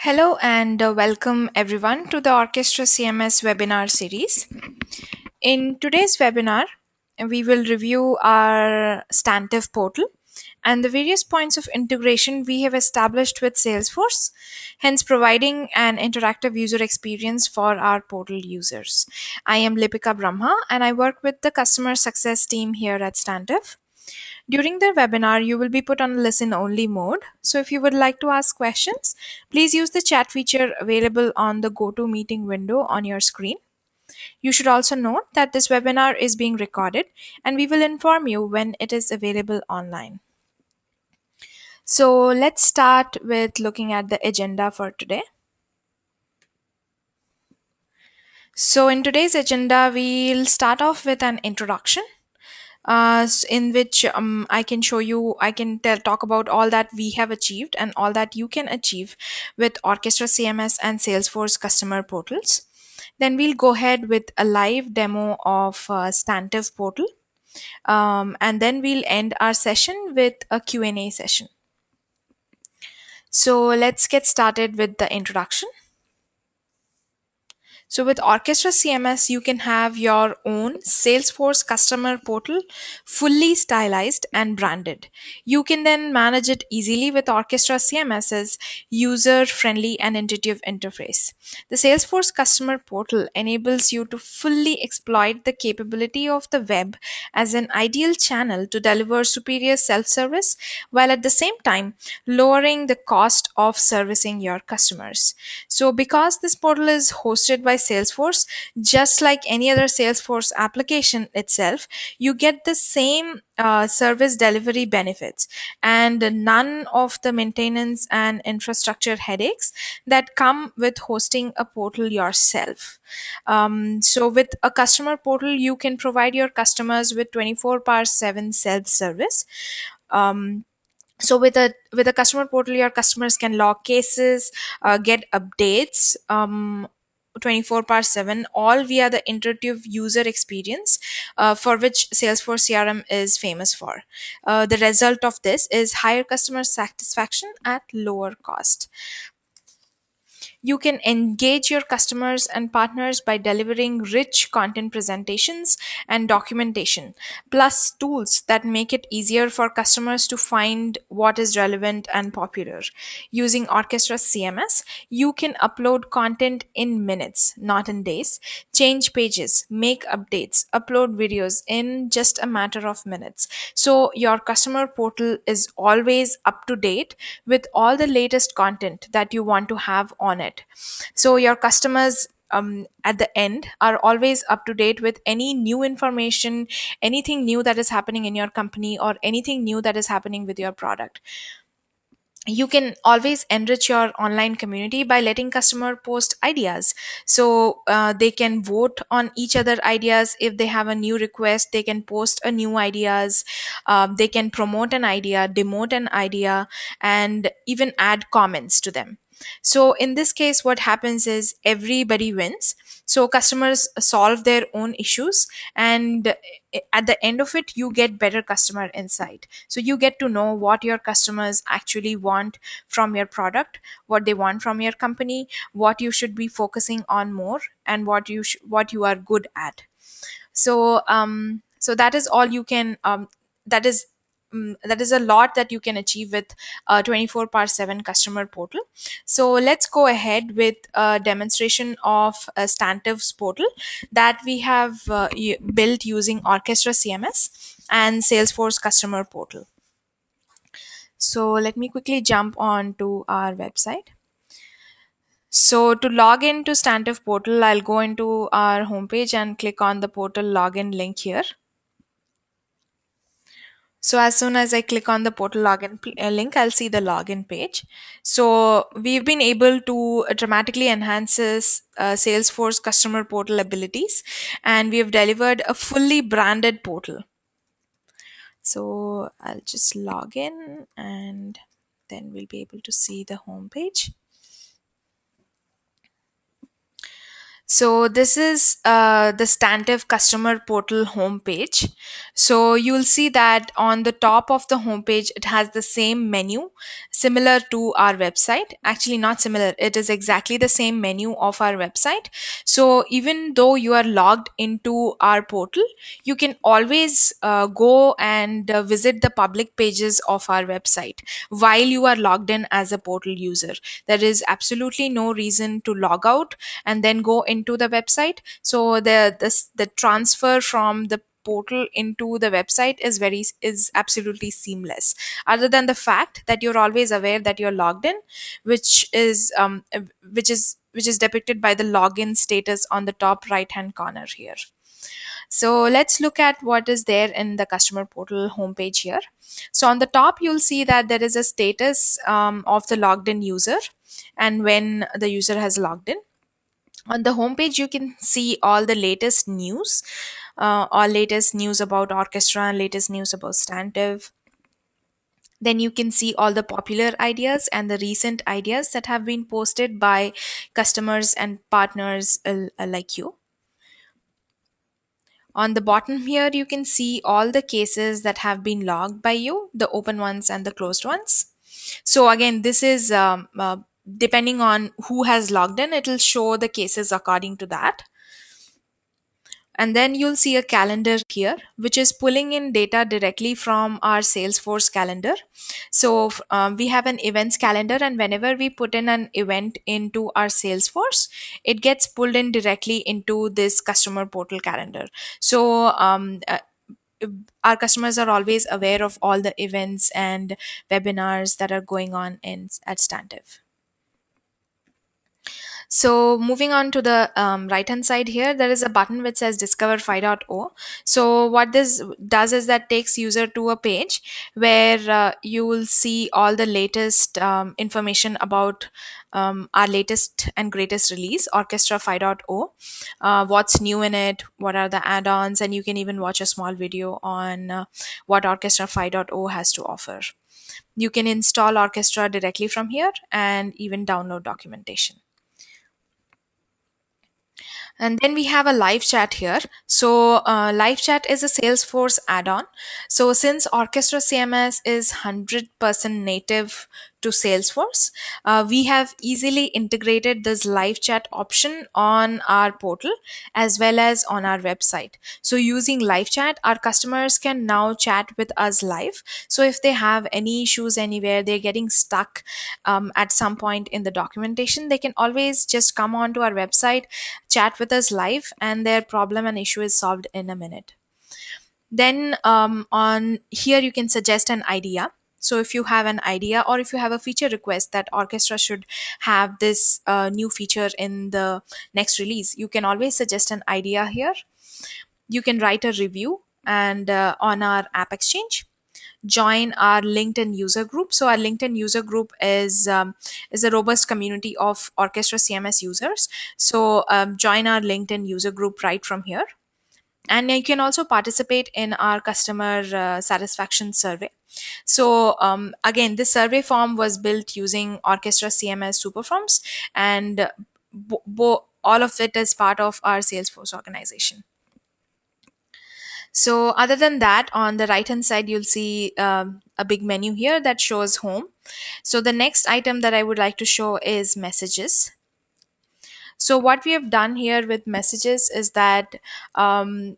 Hello and welcome everyone to the Orchestra CMS webinar series. In today's webinar, we will review our Stantive portal and the various points of integration we have established with Salesforce, hence providing an interactive user experience for our portal users. I am Lipika Brahma and I work with the customer success team here at Stantive. During the webinar, you will be put on listen-only mode. So if you would like to ask questions, please use the chat feature available on the GoToMeeting window on your screen. You should also note that this webinar is being recorded and we will inform you when it is available online. So let's start with looking at the agenda for today. So in today's agenda, we'll start off with an introduction in which I can talk about all that we have achieved and all that you can achieve with Orchestra CMS and Salesforce customer portals. Then we'll go ahead with a live demo of Stantive portal. And then we'll end our session with a Q&A session. So let's get started with the introduction. So with Orchestra CMS, you can have your own Salesforce customer portal fully stylized and branded. You can then manage it easily with Orchestra CMS's user-friendly and intuitive interface. The Salesforce customer portal enables you to fully exploit the capability of the web as an ideal channel to deliver superior self-service, while at the same time lowering the cost of servicing your customers. So because this portal is hosted by Salesforce, just like any other Salesforce application itself, you get the same service delivery benefits and none of the maintenance and infrastructure headaches that come with hosting a portal yourself. So with a customer portal, you can provide your customers with 24/7 self-service. So with a customer portal, your customers can log cases, get updates 24/7, all via the intuitive user experience for which Salesforce CRM is famous for. The result of this is higher customer satisfaction at lower cost. You can engage your customers and partners by delivering rich content presentations and documentation, plus tools that make it easier for customers to find what is relevant and popular. Using Orchestra CMS, you can upload content in minutes, not in days, change pages, make updates, upload videos in just a matter of minutes. So your customer portal is always up to date with all the latest content that you want to have on it. So your customers at the end are always up to date with any new information, anything new that is happening in your company, or anything new that is happening with your product. You can always enrich your online community by letting customer post ideas, so they can vote on each other ideas. If they have a new request, they can post a new ideas. They can promote an idea, demote an idea, and even add comments to them. So in this case, what happens is everybody wins. So customers solve their own issues, and at the end of it, you get better customer insight. So you get to know what your customers actually want from your product, what they want from your company, what you should be focusing on more, and what you are good at. So that is all you can that is that is a lot that you can achieve with a 24/7 customer portal. So let's go ahead with a demonstration of a Stantiv's portal that we have built using Orchestra CMS and Salesforce customer portal. So let me quickly jump on to our website. So to log into Stantiv portal, I'll go into our homepage and click on the portal login link here. So as soon as I click on the portal login link, I'll see the login page. So we've been able to dramatically enhance this Salesforce customer portal abilities, and we have delivered a fully branded portal. So I'll just log in and then we'll be able to see the home page. So this is the Stantive customer portal homepage. So you'll see that on the top of the homepage, it has the same menu similar to our website. Actually, not similar. It is exactly the same menu of our website. So even though you are logged into our portal, you can always go and visit the public pages of our website while you are logged in as a portal user. There is absolutely no reason to log out and then go into the website. So the transfer from the portal into the website is absolutely seamless, other than the fact that you're always aware that you're logged in, which is which is depicted by the login status on the top right hand corner here. So let's look at what is there in the customer portal homepage here. So on the top, you'll see that there is a status of the logged in user and when the user has logged in. On the homepage, you can see all the latest news, all latest news about Orchestra and latest news about Stantive. Then you can see all the popular ideas and the recent ideas that have been posted by customers and partners like you. On the bottom here, you can see all the cases that have been logged by you, the open ones and the closed ones. So again, this is depending on who has logged in, it will show the cases according to that. And then you'll see a calendar here, which is pulling in data directly from our Salesforce calendar. So we have an events calendar, and whenever we put in an event into our Salesforce, it gets pulled in directly into this customer portal calendar. So our customers are always aware of all the events and webinars that are going on in at Stantive. So moving on to the right hand side here, there is a button which says Discover 5.0. So what this does is that takes user to a page where you will see all the latest information about our latest and greatest release, Orchestra 5.0, what's new in it, what are the add-ons, and you can even watch a small video on what Orchestra 5.0 has to offer. You can install Orchestra directly from here and even download documentation. And then we have a live chat here. So live chat is a Salesforce add-on. So since Orchestra CMS is 100% native to Salesforce, we have easily integrated this live chat option on our portal as well as on our website. So using live chat, our customers can now chat with us live. So if they have any issues anywhere, they're getting stuck at some point in the documentation, they can always just come onto our website, chat with us live, and their problem and issue is solved in a minute. Then on here, you can suggest an idea. So if you have an idea or if you have a feature request that Orchestra should have this new feature in the next release, you can always suggest an idea here. You can write a review and on our App Exchange, join our LinkedIn user group. So our LinkedIn user group is a robust community of Orchestra CMS users. So join our LinkedIn user group right from here. And you can also participate in our customer satisfaction survey. So again, this survey form was built using Orchestra CMS Superforms, and all of it is part of our Salesforce organization. So other than that, on the right hand side, you'll see a big menu here that shows home. So the next item that I would like to show is messages. So what we have done here with messages is that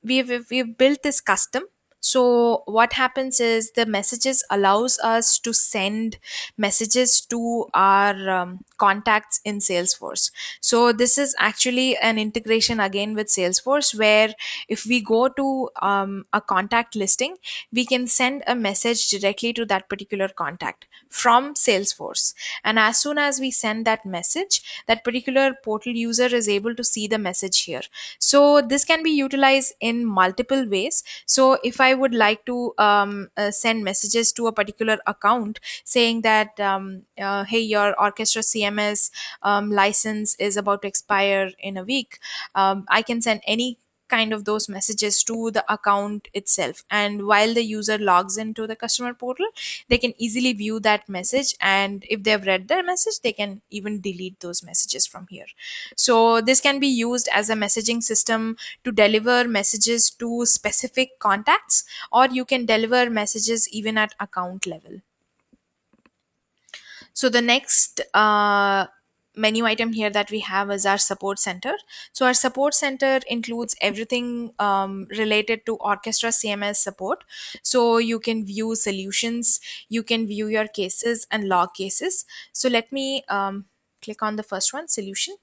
we've built this custom. So what happens is the messages allows us to send messages to our contacts in Salesforce. So this is actually an integration again with Salesforce, where if we go to a contact listing, we can send a message directly to that particular contact from Salesforce. And as soon as we send that message, that particular portal user is able to see the message here. So this can be utilized in multiple ways. So if I would like to send messages to a particular account saying that hey, your Orchestra CMS license is about to expire in a week, I can send any kind of those messages to the account itself, and while the user logs into the customer portal, they can easily view that message, and if they've read their message, they can even delete those messages from here. So this can be used as a messaging system to deliver messages to specific contacts, or you can deliver messages even at account level. So the next menu item here that we have is our support center. So our support center includes everything related to Orchestra CMS support. So you can view solutions, you can view your cases and log cases. So let me click on the first one, solution.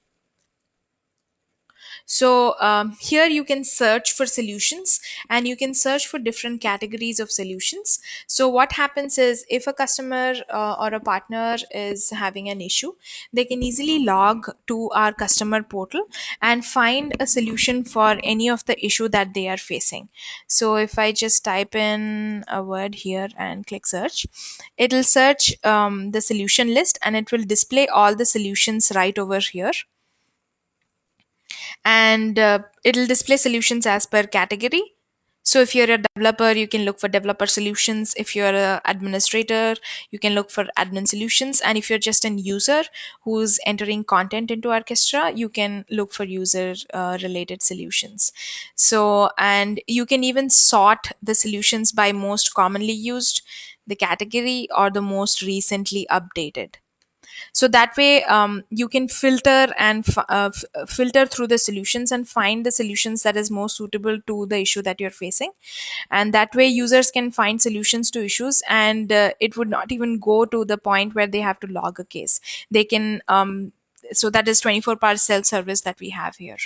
So here you can search for solutions, and you can search for different categories of solutions. So what happens is, if a customer or a partner is having an issue, they can easily log to our customer portal and find a solution for any of the issue that they are facing. So if I just type in a word here and click search, it'll search the solution list, and it will display all the solutions right over here. And it'll display solutions as per category. So if you're a developer, you can look for developer solutions. If you're an administrator, you can look for admin solutions. And if you're just an user who's entering content into Orchestra, you can look for user related solutions. So, and you can even sort the solutions by most commonly used, the category, or the most recently updated. So that way you can filter and filter through the solutions and find the solutions that is most suitable to the issue that you're facing. And that way users can find solutions to issues, and it would not even go to the point where they have to log a case. They can so that is 24-hour self service that we have here.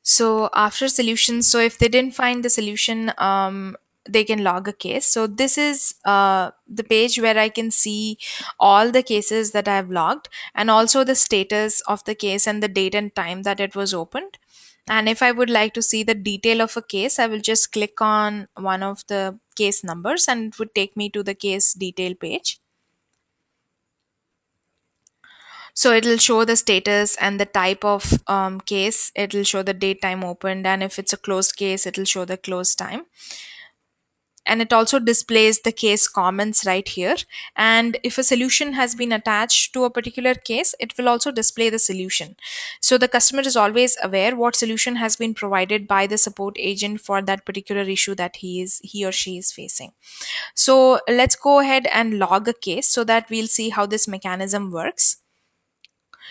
So after solutions, so if they didn't find the solution, they can log a case. So this is the page where I can see all the cases that I've logged, and also the status of the case and the date and time that it was opened. And if I would like to see the detail of a case, I will just click on one of the case numbers, and it would take me to the case detail page. So it'll show the status and the type of case. It'll show the date, time opened, and if it's a closed case, it'll show the closed time. And it also displays the case comments right here. And if a solution has been attached to a particular case, it will also display the solution. So the customer is always aware what solution has been provided by the support agent for that particular issue that he or she is facing. So let's go ahead and log a case so that we'll see how this mechanism works.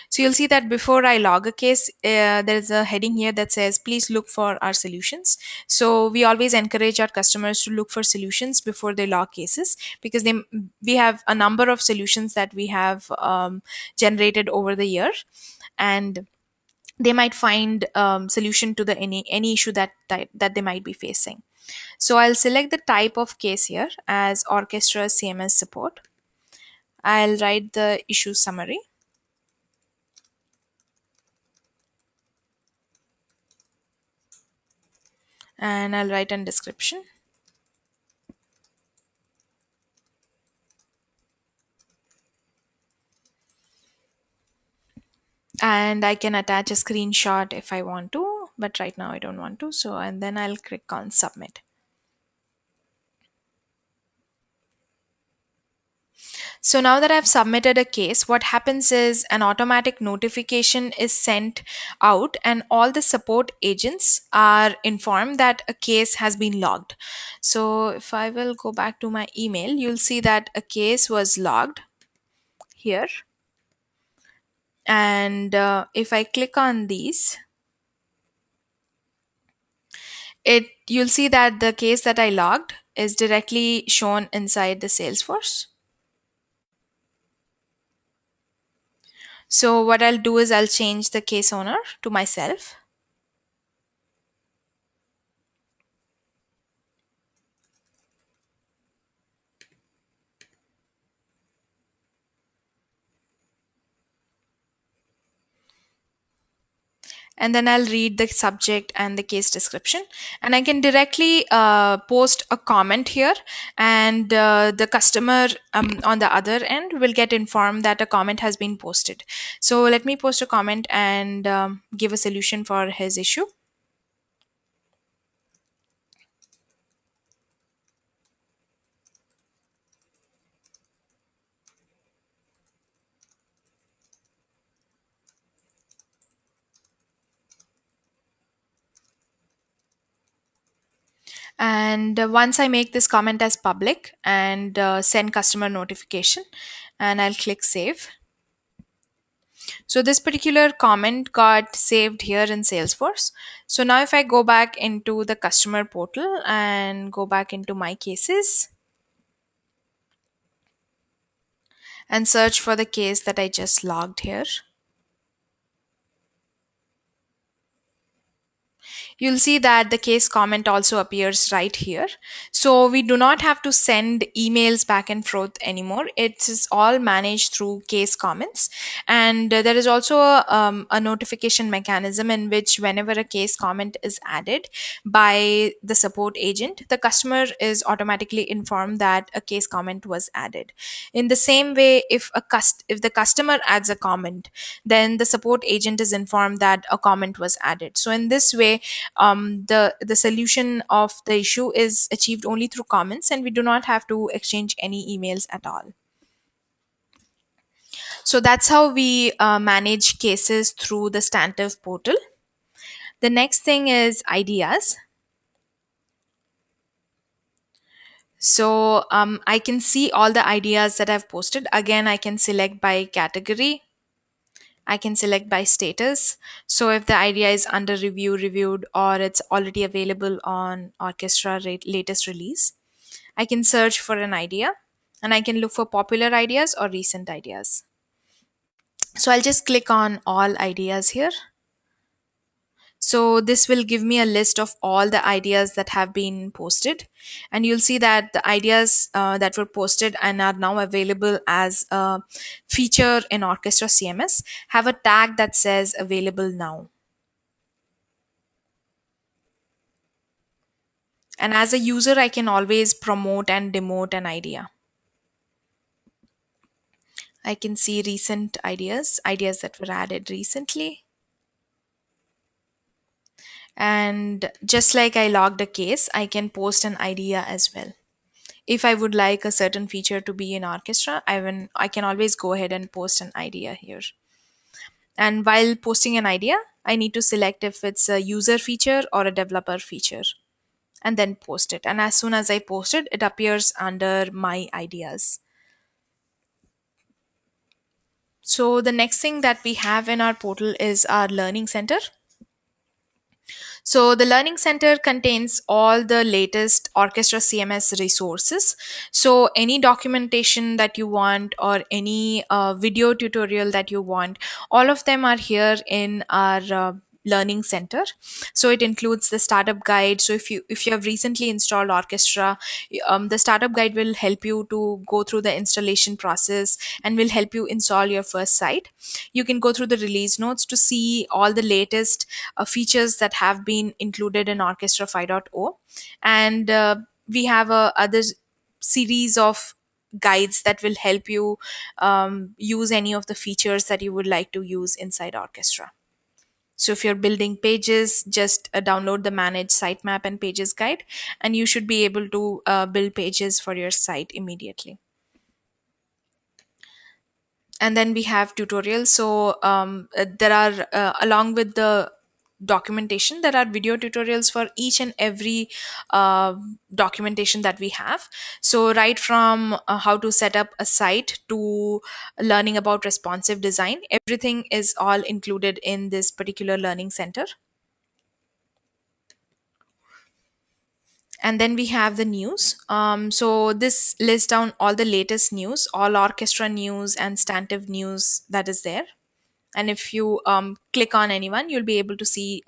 So you'll see that before I log a case, there's a heading here that says, please look for our solutions. So we always encourage our customers to look for solutions before they log cases, because we have a number of solutions that we have generated over the year, and they might find solution to the any issue that they might be facing. So I'll select the type of case here as Orchestra CMS support. I'll write the issue summary, and I'll write a description. And I can attach a screenshot if I want to, but right now I don't want to. So, and then I'll click on submit. So now that I've submitted a case, what happens is an automatic notification is sent out, and all the support agents are informed that a case has been logged. So if I will go back to my email, you'll see that a case was logged here. And if I click on these, you'll see that the case that I logged is directly shown inside the Salesforce. So what I'll do is I'll change the case owner to myself. and then I'll read the subject and the case description, and I can directly post a comment here, and the customer on the other end will get informed that a comment has been posted. So let me post a comment and give a solution for his issue. And once I make this comment as public and send customer notification, and I'll click save. So this particular comment got saved here in Salesforce. So now if I go back into the customer portal and go back into my cases and search for the case that I just logged here, you'll see that the case comment also appears right here. So we do not have to send emails back and forth anymore. It is all managed through case comments. And there is also a notification mechanism in which whenever a case comment is added by the support agent, the customer is automatically informed that a case comment was added. In the same way, if the customer adds a comment, then the support agent is informed that a comment was added. So in this way, the solution of the issue is achieved only through comments, and we do not have to exchange any emails at all. So that's how we manage cases through the Stantive portal. The next thing is ideas. So I can see all the ideas that I've posted. Again, I can select by category. I can select by status. So if the idea is under review, reviewed, or it's already available on Orchestra latest release, I can search for an idea, and I can look for popular ideas or recent ideas. So I'll just click on all ideas here. So this will give me a list of all the ideas that have been posted, and you'll see that the ideas that were posted and are now available as a feature in Orchestra CMS have a tag that says available now. And as a user, I can always promote and demote an idea. I can see recent ideas, ideas that were added recently. And just like I logged a case, I can post an idea as well. If I would like a certain feature to be in Orchestra, I can always go ahead and post an idea here. And while posting an idea, I need to select if it's a user feature or a developer feature, and then post it. And as soon as I post it, it appears under my ideas. So the next thing that we have in our portal is our learning center. So the Learning Center contains all the latest Orchestra CMS resources. So any documentation that you want or any video tutorial that you want, all of them are here in our Learning Center. So it includes the startup guide. So if you have recently installed Orchestra, the startup guide will help you to go through the installation process and will help you install your first site. You can go through the release notes to see all the latest features that have been included in Orchestra 5.0, and we have a other series of guides that will help you use any of the features that you would like to use inside Orchestra. So if you're building pages, just download the Manage Sitemap and Pages guide, and you should be able to build pages for your site immediately. And then we have tutorials. So there are along with the documentation, there are video tutorials for each and every documentation that we have. So right from how to set up a site to learning about responsive design, everything is all included in this particular learning center. And then we have the news. So this lists down all the latest news, all Orchestra news and Stantive news that is there. And if you click on anyone, you'll be able to see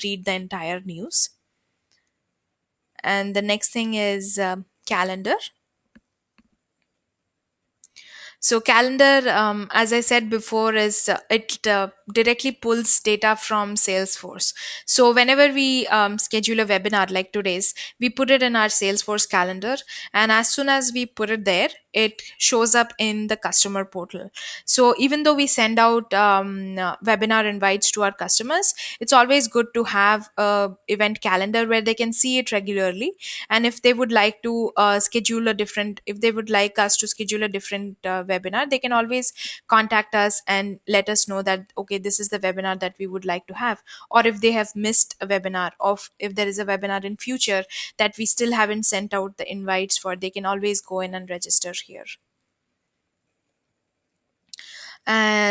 read the entire news. And the next thing is calendar. So calendar, as I said before, is it directly pulls data from Salesforce. So whenever we schedule a webinar like today's, we put it in our Salesforce calendar, and as soon as we put it there, it shows up in the customer portal. So even though we send out webinar invites to our customers, it's always good to have a event calendar where they can see it regularly. And if they would like to schedule a different if they would like us to schedule a different webinar, they can always contact us and let us know that okay, this is the webinar that we would like to have. Or if they have missed a webinar, or if there is a webinar in future that we still haven't sent out the invites for, they can always go in and register here.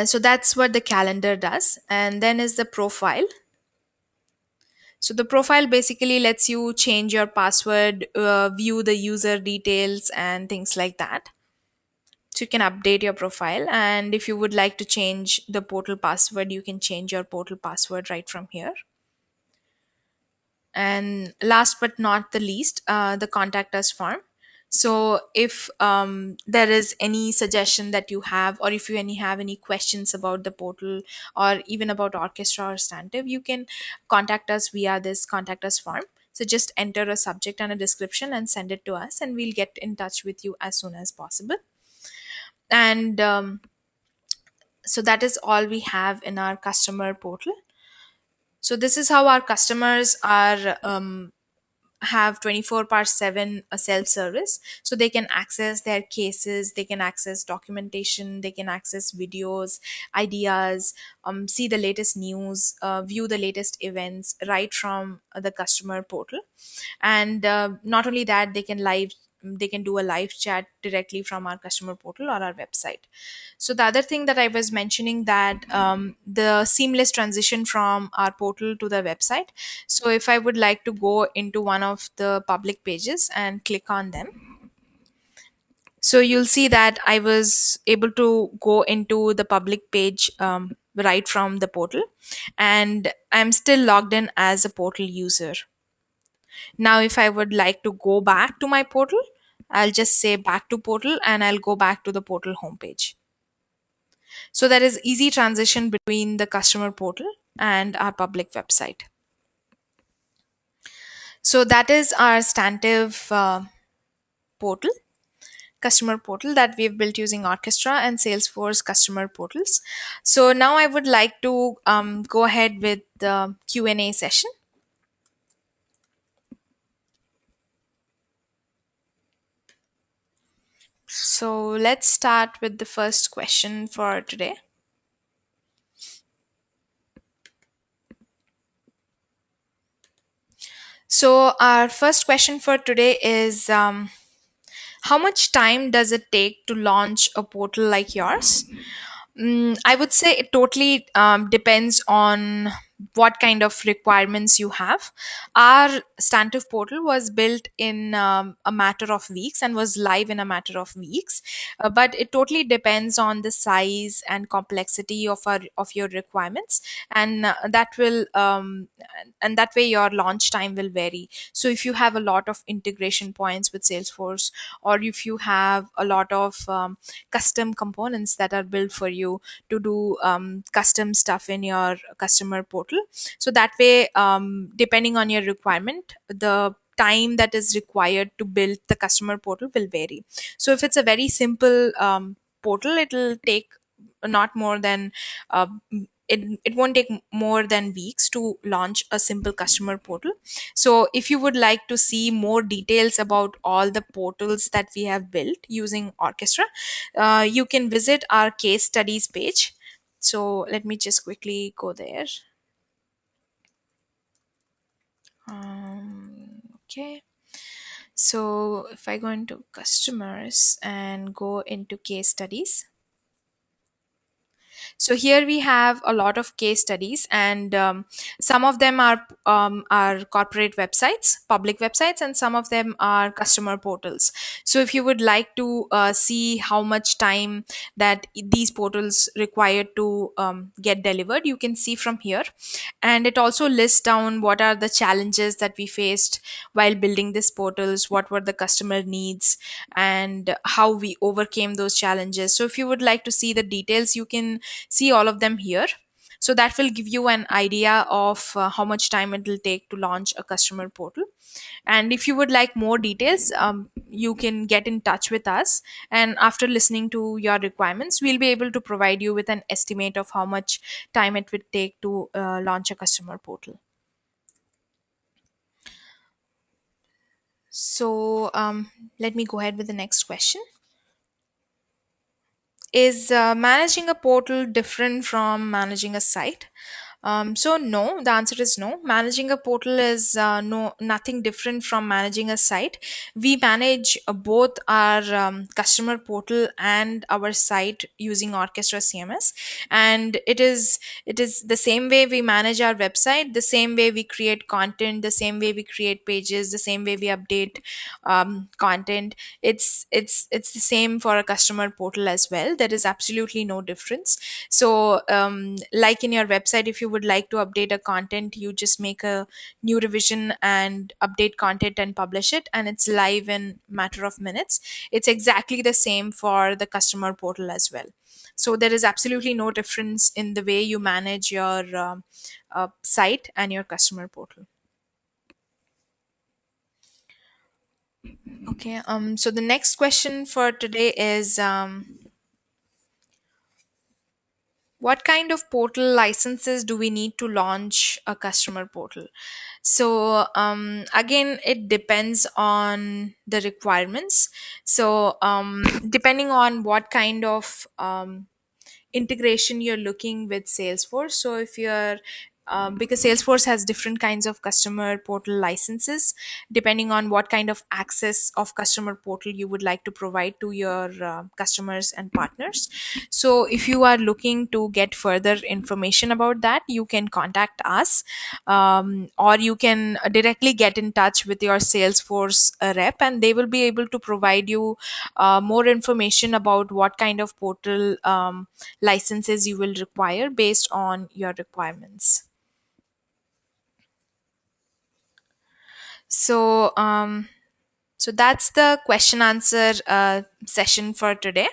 So that's what the calendar does. And then is the profile. So the profile basically lets you change your password, view the user details and things like that. So you can update your profile, and if you would like to change the portal password, you can change your portal password right from here. And last but not the least, the contact us form. So if there is any suggestion that you have, or if you have any questions about the portal, or even about Orchestra or Stantive, you can contact us via this contact us form. So just enter a subject and a description and send it to us, and we'll get in touch with you as soon as possible. And so that is all we have in our customer portal. So this is how our customers are have 24 bar 7 a self service. So they can access their cases, they can access documentation, they can access videos, ideas, see the latest news, view the latest events right from the customer portal. And not only that, they can do a live chat directly from our customer portal or our website. So the other thing that I was mentioning, that the seamless transition from our portal to the website. So if I would like to go into one of the public pages and click on them, so you'll see that I was able to go into the public page right from the portal, and I'm still logged in as a portal user. Now, if I would like to go back to my portal, I'll just say back to portal, and I'll go back to the portal homepage. So there is easy transition between the customer portal and our public website. So that is our Stantive portal, customer portal that we've built using Orchestra and Salesforce customer portals. So now I would like to go ahead with the Q&A session. So let's start with the first question for today. So our first question for today is how much time does it take to launch a portal like yours? I would say it totally depends on what kind of requirements you have. Our Stantive portal was built in a matter of weeks and was live in a matter of weeks. But it totally depends on the size and complexity of your requirements, and that way your launch time will vary. So if you have a lot of integration points with Salesforce, or if you have a lot of custom components that are built for you to do custom stuff in your customer portal, so that way depending on your requirement, the time that is required to build the customer portal will vary. So if it's a very simple portal, it'll take not more than uh, it won't take more than weeks to launch a simple customer portal. So if you would like to see more details about all the portals that we have built using Orchestra, you can visit our case studies page. So let me just quickly go there. Okay. So if I go into customers and go into case studies, so here we have a lot of case studies, and some of them are corporate websites, public websites, and some of them are customer portals. So if you would like to see how much time that these portals require to get delivered, you can see from here. And it also lists down what are the challenges that we faced while building these portals, what were the customer needs, and how we overcame those challenges. So if you would like to see the details, you can see all of them here. So that will give you an idea of how much time it will take to launch a customer portal. And if you would like more details, you can get in touch with us, and after listening to your requirements, we'll be able to provide you with an estimate of how much time it would take to launch a customer portal. So let me go ahead with the next question. Is managing a portal different from managing a site? So no, the answer is no. Managing a portal is no nothing different from managing a site. We manage both our customer portal and our site using Orchestra CMS, and it is the same way we manage our website, the same way we create content, the same way we create pages, the same way we update content. It's the same for a customer portal as well. There is absolutely no difference. So like in your website, if you would like to update a content, you just make a new revision and update content and publish it, and it's live in matter of minutes. It's exactly the same for the customer portal as well. So there is absolutely no difference in the way you manage your site and your customer portal. Okay, so the next question for today is, what kind of portal licenses do we need to launch a customer portal? So again, it depends on the requirements. So depending on what kind of integration you're looking with Salesforce. So if you're because Salesforce has different kinds of customer portal licenses depending on what kind of access of customer portal you would like to provide to your customers and partners. So if you are looking to get further information about that, you can contact us, or you can directly get in touch with your Salesforce rep, and they will be able to provide you more information about what kind of portal licenses you will require based on your requirements. So so that's the question answer session for today.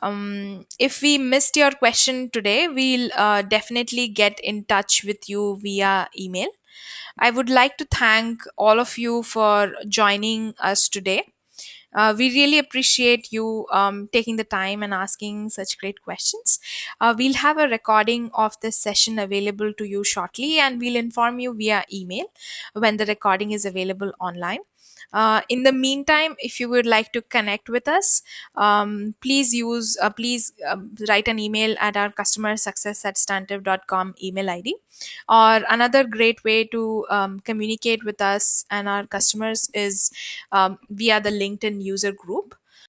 If we missed your question today, we'll definitely get in touch with you via email. I would like to thank all of you for joining us today. We really appreciate you taking the time and asking such great questions. We'll have a recording of this session available to you shortly, and we'll inform you via email when the recording is available online. In the meantime, if you would like to connect with us, please write an email at our customer success at stantive.com email ID. Or another great way to communicate with us and our customers is via the LinkedIn user group.